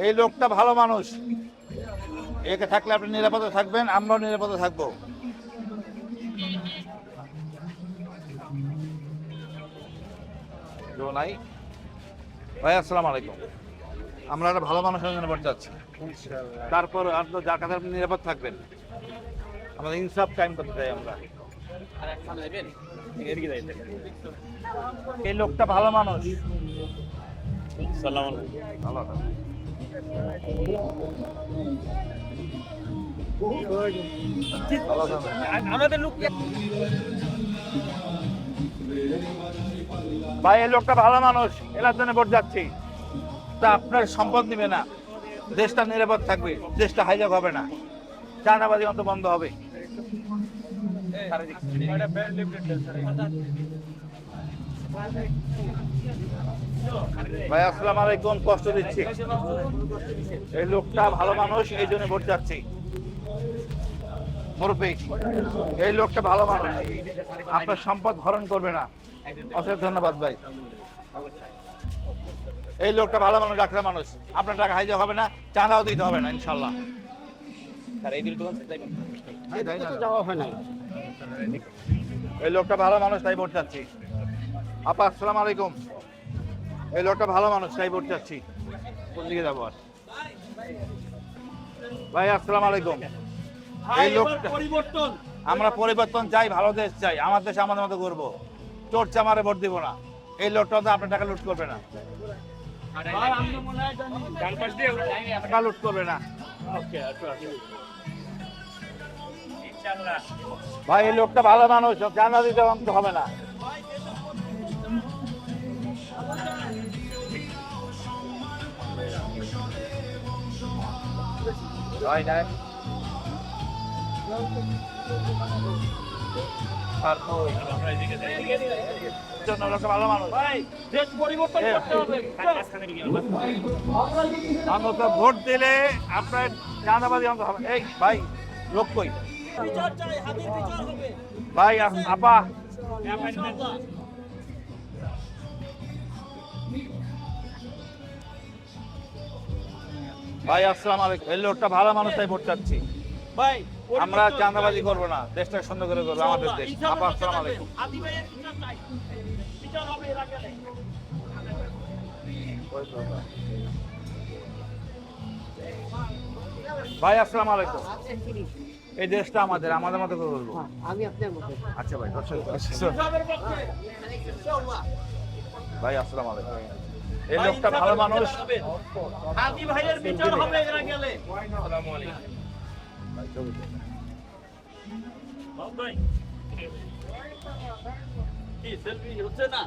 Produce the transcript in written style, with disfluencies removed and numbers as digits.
এই লোকটা ভালো মানুষ, একে থাকলে আপনি নিরাপদে থাকবেন, আমরাও নিরাপদে থাকবো। নাই ভাই, আসসালামু আলাইকুম। আমরা একটা ভালো মানুষের জন্য ভোট চাচ্ছি, তারপর আপনার যার কাছে আপনি নিরাপদ থাকবেন। আমাদের ইনসাফ টাইম করতে চাই আমরা। এই লোকটা ভালো মানুষ। ভালো আমাদের লোক ভাই, এই লোকটা ভালো মানুষ, এলার জন্য ভোট যাচ্ছি। তা আপনার সম্পদ নিবে না, দেশটা নিরাপদ থাকবে, দেশটা হাইজ্যাক হবে না, চাঁদাবাজি অন্ত বন্ধ হবে। ভাই আসসালামু আলাইকুম, কষ্ট দিচ্ছি। এই লোকটা ভালো মানুষ, এই জন্য ভোট যাচ্ছি। মুরব্বী, এই লোকটা ভালো মানুষ, আপনার সম্পদ হরণ করবে না। অশেষ ধন্যবাদ ভাই। এই লোকটা ভালো মানুষ, ডাক্তার মানুষ, আপনার টাকা হাইজ্যাক হবে না, চাঁদাও দিতে হবে না ইনশাল্লাহ। এই লোকটা ভালো মানুষ, তাই ভোট চাচ্ছি। আপা আসসালামু আলাইকুম। এই লোকটা ভালো মানুষ, তাই ভোট চাচ্ছি। কোন দিকে যাবো আর? ভাই আসসালামু আলাইকুম। এই লোকটা, আমরা পরিবর্তন চাই, ভালো দেশ চাই, আমার দেশে আমাদের মতো করবো, চোর চামারে ভোট দিব না। এই লোকটা তো আপনার টাকা লুট করবে না, টাকা লুট করবে না। ভাই এই লোকটা ভালো মানুষ, চাঁদা দিতে হবে না। ভাই নাই ভালো মানুষ, ভোট দিলে আপনার চাঁদাবাজি অন্ত হবে। এই ভাই লোক কই ভাই? আপা ভাই আসসালামু আলাইকুম। এই লোকটা ভালো মানুষ, তাই ভোট চাচ্ছি ভাই। আমরা চাঁদাবাজি করবো না, দেশটা সুন্দর করে করবো, আমাদের দেশ। আপা আসসালামু আলাইকুম। ভাই আসসালামু আলাইকুম। এই দেশটা আমাদের, আমাদের মতো করে বলবো। আমি আপনার মতো। আচ্ছা ভাই, ভাই আসসালামু আলাইকুম। এই লোকটা ভালো মানুষ, হাদি ভাইয়ের বিচার হবে এরা গেলে। আসসালামু আলাইকুম ভাই। কি সেলফি হচ্ছে না?